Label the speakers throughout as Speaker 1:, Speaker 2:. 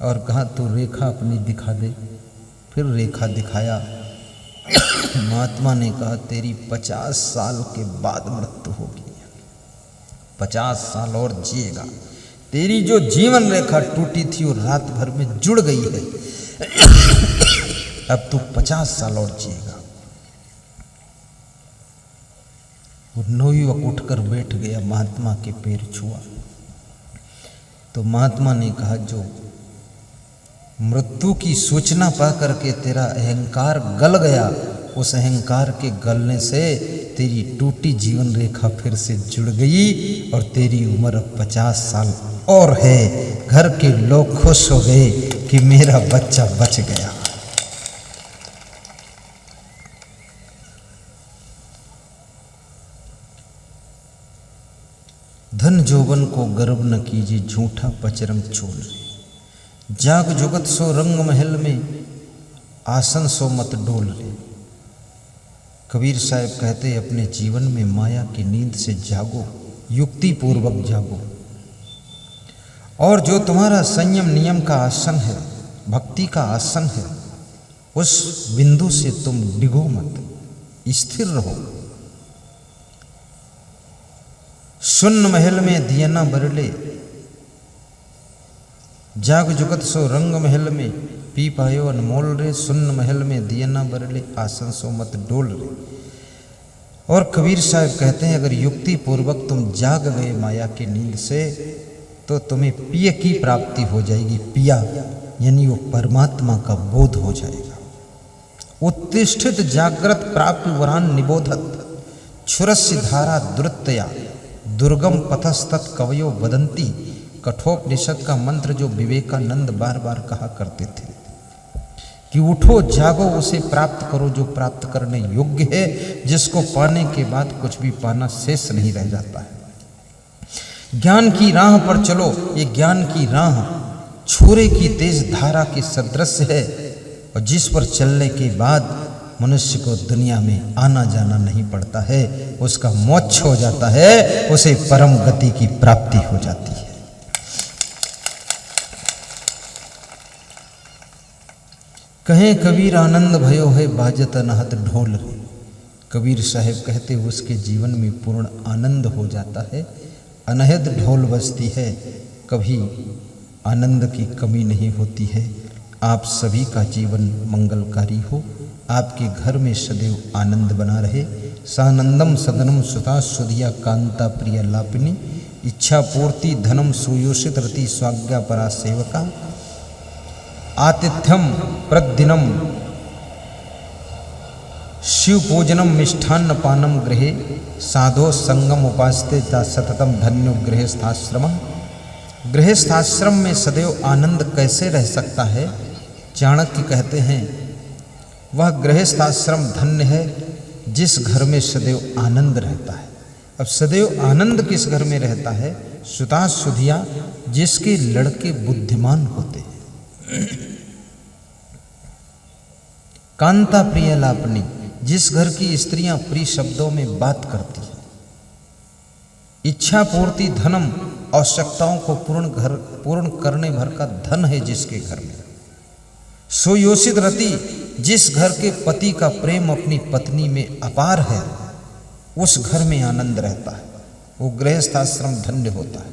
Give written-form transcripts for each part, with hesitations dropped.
Speaker 1: और कहा तू रेखा अपनी दिखा दे। फिर रेखा दिखाया। महात्मा ने कहा तेरी 50 साल के बाद मृत्यु होगी, 50 साल और जिएगा। तेरी जो जीवन रेखा टूटी थी वो रात भर में जुड़ गई है, अब तू 50 साल और जिएगा। वो नवयुवक उठकर बैठ गया, महात्मा के पैर छुआ। तो महात्मा ने कहा जो मृत्यु की सूचना पा करके तेरा अहंकार गल गया, उस अहंकार के गलने से तेरी टूटी जीवन रेखा फिर से जुड़ गई और तेरी उम्र 50 साल और है। घर के लोग खुश हो गए कि मेरा बच्चा बच गया। धन जोबन को गर्व न कीजिए, झूठा पचरंग छोल। जाग जुगत सो रंग महल में, आसन सो मत डोल रे। कबीर साहब कहते अपने जीवन में माया की नींद से जागो, युक्ति पूर्वक जागो। और जो तुम्हारा संयम नियम का आसन है, भक्ति का आसन है, उस बिंदु से तुम डिगो मत, स्थिर रहो। सुन्न महल में दिया न बरले, जाग जुगत सो रंग महल में, पी पायो अनमोल रे। सुन्न महल में दिया न बरले, आसन सो मत डोल रे। और कबीर साहब कहते हैं अगर युक्ति पूर्वक तुम जाग गए माया की नींद से, तो तुम्हें पिय की प्राप्ति हो जाएगी। पिया यानी वो परमात्मा का बोध हो जाएगा। उत्तिष्ठित जागृत प्राप्त वरान निबोधत, क्षुरस्य धारा द्रुतया, दुर्गम पथस्तत् कवयो वदंती। कठोपनिषद का मंत्र जो विवेकानंद बार बार कहा करते थे कि उठो जागो, उसे प्राप्त करो जो प्राप्त करने योग्य है, जिसको पाने के बाद कुछ भी पाना शेष नहीं रह जाता है। ज्ञान की राह पर चलो, ये ज्ञान की राह छुरे की तेज धारा के सदृश है, और जिस पर चलने के बाद मनुष्य को दुनिया में आना जाना नहीं पड़ता है, उसका मोक्ष हो जाता है, उसे परम गति की प्राप्ति हो जाती है। कहे कबीर आनंद भयो है बाजत अनहद ढोल रे। कबीर साहब कहते उसके जीवन में पूर्ण आनंद हो जाता है, अनहद ढोल बजती है, कभी आनंद की कमी नहीं होती है। आप सभी का जीवन मंगलकारी हो, आपके घर में सदैव आनंद बना रहे। सानंदम सदनम सुता सुधिया कांता प्रिय लापिनी, इच्छा पूर्ति धनम सुयोषित रति स्वाज्ञा परा सेवका। आतिथ्यम प्रतिदिनम शिव पूजनम मिष्ठान्न पानम गृहे, साधो संगम उपासते सततम धन्यो गृहस्थाश्रम। गृहस्थाश्रम में सदैव आनंद कैसे रह सकता है? चाणक्य कहते हैं वह गृहस्थाश्रम धन्य है जिस घर में सदैव आनंद रहता है। अब सदैव आनंद किस घर में रहता है? सुता सुधिया, जिसके लड़के बुद्धिमान होते हैं। कांता प्रिय लापनी, जिस घर की स्त्रियां प्रिय शब्दों में बात करती हैं। इच्छा पूर्ति धनम, आवश्यकताओं को पूर्ण करने भर का धन है जिसके घर में। सुयोषित रति, जिस घर के पति का प्रेम अपनी पत्नी में अपार है, उस घर में आनंद रहता है, वो गृहस्थाश्रम धन्य होता है।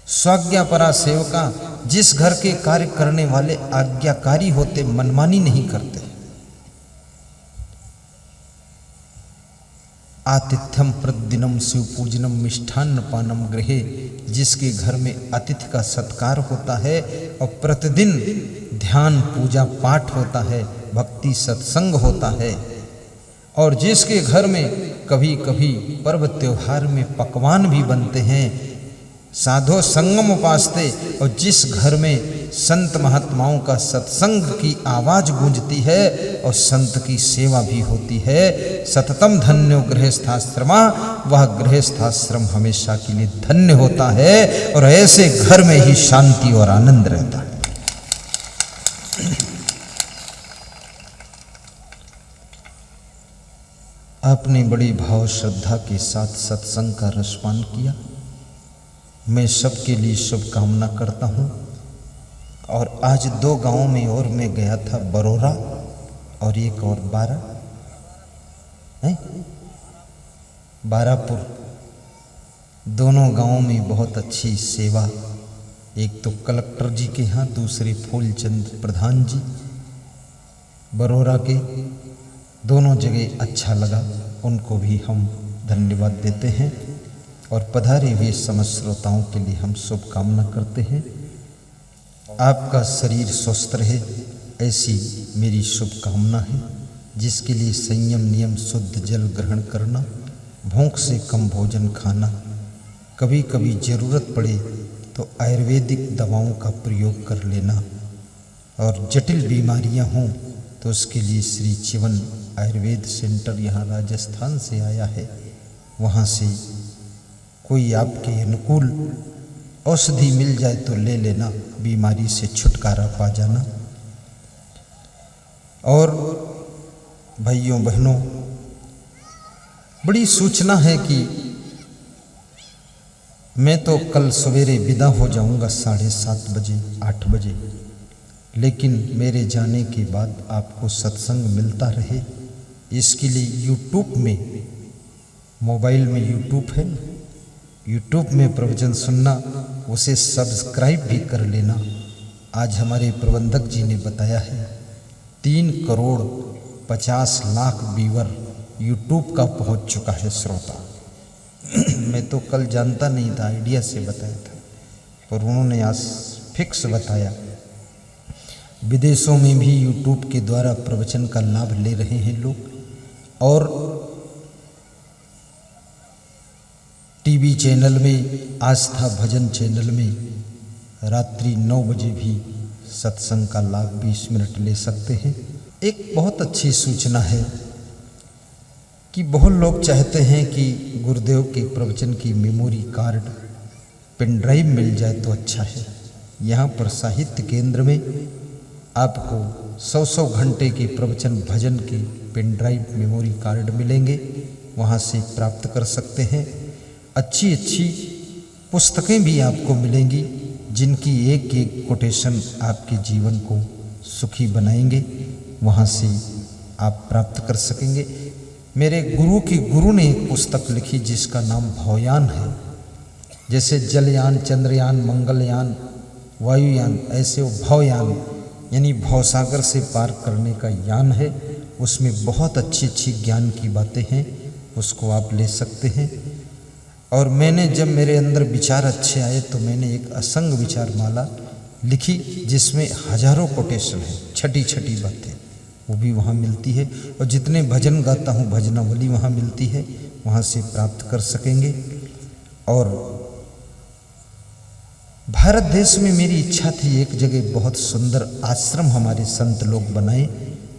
Speaker 1: स्वाज्ञापरा सेवका, जिस घर के कार्य करने वाले आज्ञाकारी होते, मनमानी नहीं करते। आतिथ्यम प्रतिदिनम शिव पूजनम मिष्ठान्न पानम गृहे, जिसके घर में अतिथि का सत्कार होता है और प्रतिदिन ध्यान पूजा पाठ होता है, भक्ति सत्संग होता है। और जिसके घर में कभी कभी पर्व त्योहार में पकवान भी बनते हैं। साधो संगम उपासते, और जिस घर में संत महात्माओं का सत्संग की आवाज गूंजती है और संत की सेवा भी होती है। सततम धन्यो गृहस्थाश्रमा, वह गृहस्थाश्रम हमेशा के लिए धन्य होता है और ऐसे घर में ही शांति और आनंद रहता है। आपने बड़ी भाव श्रद्धा के साथ सत्संग का रसपान किया। मैं सबके लिए शुभकामना करता हूँ और आज 2 गांवों में और मैं गया था, बरोरा और एक और बारापुर। दोनों गांवों में बहुत अच्छी सेवा, एक तो कलेक्टर जी के यहाँ, दूसरे फूलचंद प्रधान जी बरोरा के। दोनों जगह अच्छा लगा, उनको भी हम धन्यवाद देते हैं और पधारे हुए समस्त श्रोताओं के लिए हम शुभकामना करते हैं। आपका शरीर स्वस्थ रहे, ऐसी मेरी शुभकामना है, जिसके लिए संयम नियम, शुद्ध जल ग्रहण करना, भूख से कम भोजन खाना, कभी कभी ज़रूरत पड़े तो आयुर्वेदिक दवाओं का प्रयोग कर लेना, और जटिल बीमारियां हों तो उसके लिए श्री चिवन आयुर्वेद सेंटर यहाँ राजस्थान से आया है, वहाँ से कोई आपके अनुकूल औषधि मिल जाए तो ले लेना, बीमारी से छुटकारा पा जाना। और भाइयों बहनों, बड़ी सूचना है कि मैं तो कल सवेरे विदा हो जाऊंगा 7:30 बजे 8 बजे, लेकिन मेरे जाने के बाद आपको सत्संग मिलता रहे, इसके लिए यूट्यूब में, मोबाइल में यूट्यूब है, यूट्यूब में प्रवचन सुनना, उसे सब्सक्राइब भी कर लेना। आज हमारे प्रबंधक जी ने बताया है 3,50,00,000 व्यूअर यूट्यूब का पहुंच चुका है श्रोता। मैं तो कल जानता नहीं था, आइडिया से बताया था, पर उन्होंने आज फिक्स बताया। विदेशों में भी यूट्यूब के द्वारा प्रवचन का लाभ ले रहे हैं लोग, और टीवी चैनल में, आस्था भजन चैनल में रात्रि 9 बजे भी सत्संग का लाभ 20 मिनट ले सकते हैं। एक बहुत अच्छी सूचना है कि बहुत लोग चाहते हैं कि गुरुदेव के प्रवचन की मेमोरी कार्ड, पेन ड्राइव मिल जाए तो अच्छा है। यहाँ पर साहित्य केंद्र में आपको 100 घंटे के प्रवचन भजन के पेन ड्राइव मेमोरी कार्ड मिलेंगे, वहाँ से प्राप्त कर सकते हैं। अच्छी अच्छी पुस्तकें भी आपको मिलेंगी, जिनकी एक एक कोटेशन आपके जीवन को सुखी बनाएंगे, वहाँ से आप प्राप्त कर सकेंगे। मेरे गुरु की गुरु ने एक पुस्तक लिखी जिसका नाम भवयान है। जैसे जलयान, चंद्रयान, मंगलयान, वायुयान, ऐसे वो भवयान यानी भवसागर से पार करने का यान है। उसमें बहुत अच्छी अच्छी ज्ञान की बातें हैं, उसको आप ले सकते हैं। और मैंने जब मेरे अंदर विचार अच्छे आए तो मैंने एक असंग विचार माला लिखी, जिसमें हजारों कोटेशन है, छठी छठी बातें, वो भी वहाँ मिलती है। और जितने भजन गाता हूँ भजनावली वहाँ मिलती है, वहाँ से प्राप्त कर सकेंगे। और भारत देश में मेरी इच्छा थी एक जगह बहुत सुंदर आश्रम हमारे संत लोग बनाए,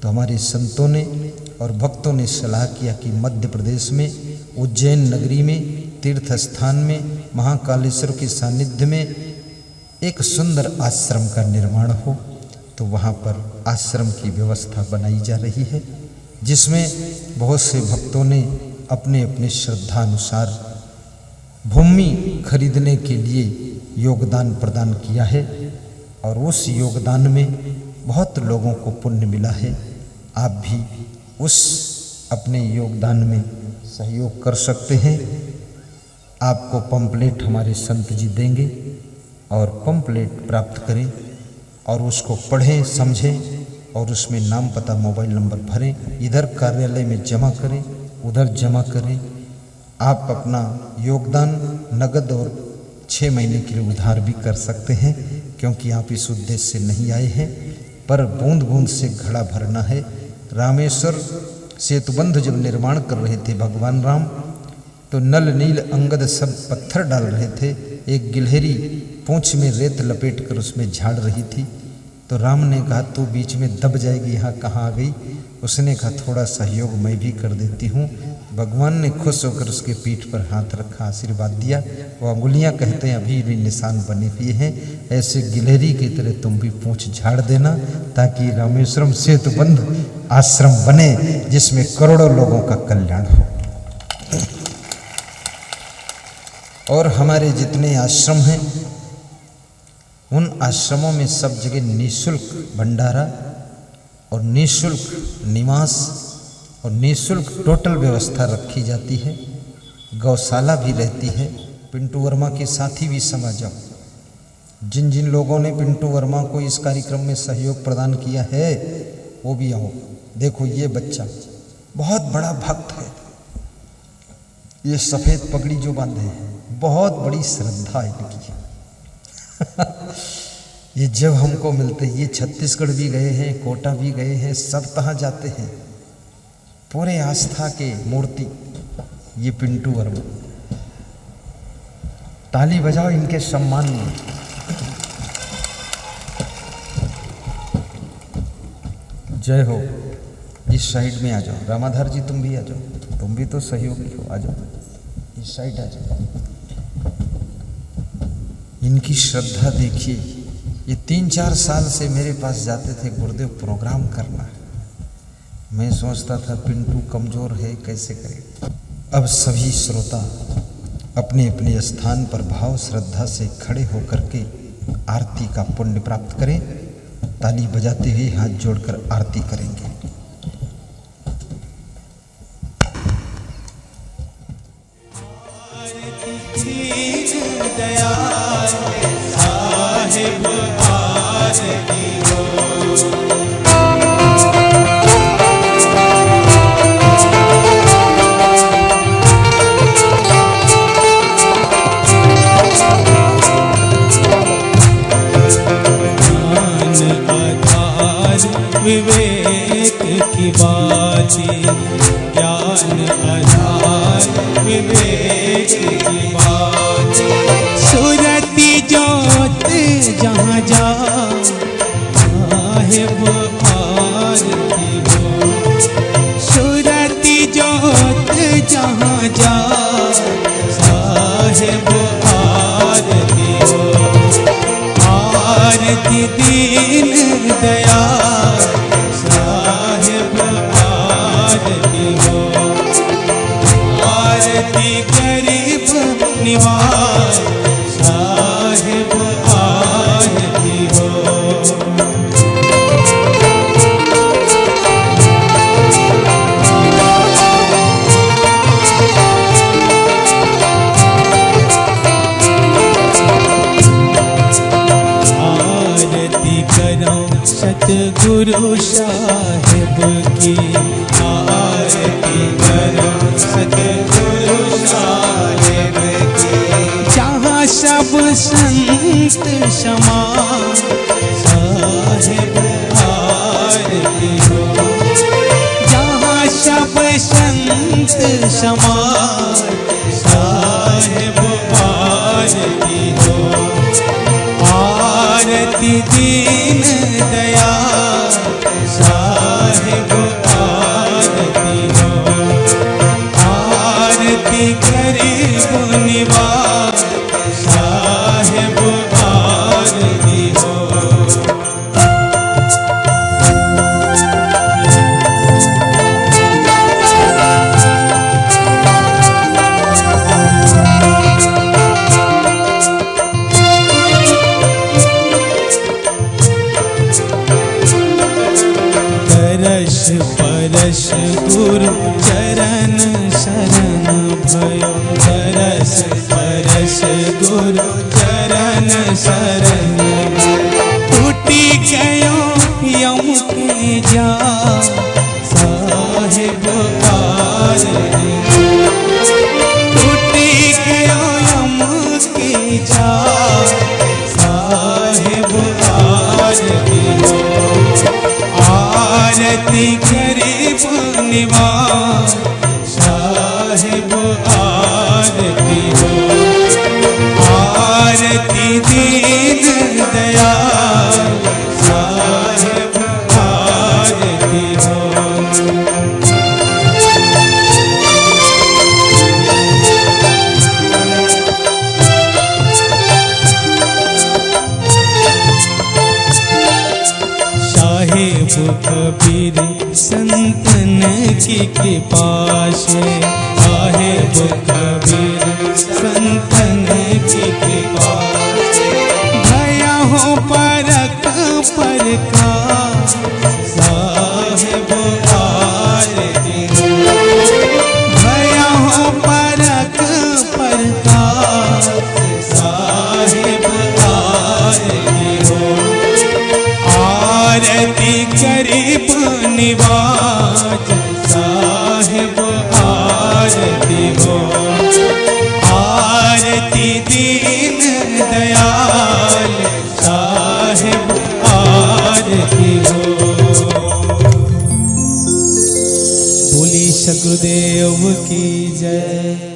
Speaker 1: तो हमारे संतों ने और भक्तों ने सलाह किया कि मध्य प्रदेश में उज्जैन नगरी में तीर्थ स्थान में महाकालेश्वर के सानिध्य में एक सुंदर आश्रम का निर्माण हो। तो वहाँ पर आश्रम की व्यवस्था बनाई जा रही है, जिसमें बहुत से भक्तों ने अपने अपने श्रद्धा अनुसार भूमि खरीदने के लिए योगदान प्रदान किया है, और उस योगदान में बहुत लोगों को पुण्य मिला है। आप भी उस अपने योगदान में सहयोग कर सकते हैं। आपको पंपलेट हमारे संत जी देंगे, और पंपलेट प्राप्त करें और उसको पढ़ें, समझें, और उसमें नाम, पता, मोबाइल नंबर भरें। इधर कार्यालय में जमा करें, उधर जमा करें। आप अपना योगदान नगद और 6 महीने के लिए उधार भी कर सकते हैं, क्योंकि आप इस उद्देश्य से नहीं आए हैं, पर बूंद बूंद से घड़ा भरना है। रामेश्वर सेतुबंध जब निर्माण कर रहे थे भगवान राम, तो नल नील अंगद सब पत्थर डाल रहे थे। एक गिलहरी पूंछ में रेत लपेट कर उसमें झाड़ रही थी, तो राम ने कहा तू बीच में दब जाएगी, यहाँ कहाँ आ गई। उसने कहा थोड़ा सहयोग मैं भी कर देती हूँ। भगवान ने खुश होकर उसके पीठ पर हाथ रखा, आशीर्वाद दिया। वो अंगुलियाँ कहते हैं अभी भी निशान बने हुए हैं। ऐसे गिलहरी की तरह तुम भी पूंछ झाड़ देना, ताकि रामेश्वरम सेतुबंध आश्रम बने, जिसमें करोड़ों लोगों का कल्याण हो। और हमारे जितने आश्रम हैं उन आश्रमों में सब जगह निःशुल्क भंडारा और निःशुल्क निवास और निःशुल्क टोटल व्यवस्था रखी जाती है। गौशाला भी रहती है। पिंटू वर्मा के साथी भी समझ जाओ, जिन जिन लोगों ने पिंटू वर्मा को इस कार्यक्रम में सहयोग प्रदान किया है वो भी आओ। देखो ये बच्चा बहुत बड़ा भक्त है, ये सफ़ेद पगड़ी जो बांधे हैं बहुत बड़ी श्रद्धा इनकी है। ये जब हमको मिलते, ये छत्तीसगढ़ भी गए हैं, कोटा भी गए हैं, सब कहाँ जाते हैं, पूरे आस्था के मूर्ति ये पिंटू वर्मा। ताली बजाओ इनके सम्मान में। जय हो। इस साइड में आ जाओ, रामाधार जी तुम भी आ जाओ, तुम भी तो सहयोगी हो, आ जाओ इस साइड आ जाओ। इनकी श्रद्धा देखिए, ये 3-4 साल से मेरे पास जाते थे, गुरुदेव प्रोग्राम करना है। मैं सोचता था पिंटू कमज़ोर है, कैसे करें। अब सभी श्रोता अपने अपने स्थान पर भाव श्रद्धा से खड़े होकर के आरती का पुण्य प्राप्त करें। ताली बजाते हुए हाथ जोड़कर आरती करेंगे।
Speaker 2: विवेक की बातें, ज्ञान आधार विवेक की बातें। सूरती जोत जहाँ जा साहिब आरती हो, सूरती जोत जहाँ जा साहिब आरती हो। आरती दीन दयाल साहिब आरती हो, आरती गरीब निवास साहिब आरती हो। सतगुरु साहिब की आरती करो, सतगुरु साहिब की। जहाँ सब संत समा साहिब आरती हो, जहाँ सब संत समा साहिब आरती हो। आरती दीन दयाल साहिब आरती हो, आरती गरीब निवास साहिब आरती हो। परश गुरु चरण शरण भयो, तरस परश गुरु चरण शरण। टूटी गयो यम के जाल साहिब आरती, टूटी गयो यम के जाल साहिब आरती हो। आरती गरीब निवास साहिब आरती हो, आरती दीन दयाल साहिब आरती हो। कबीर संतन की कृपा से, साहिब कबीर संतन की कृपा से। भया हो प्रकाश साहेब आरती हो। भया हो परक प्रकाश साहेब आरती हो। आरती करीब निवाज साहेब आरती हो। आरती दीन दयाल साहेब आरती हो। बोली सतगुरुदेव की जय।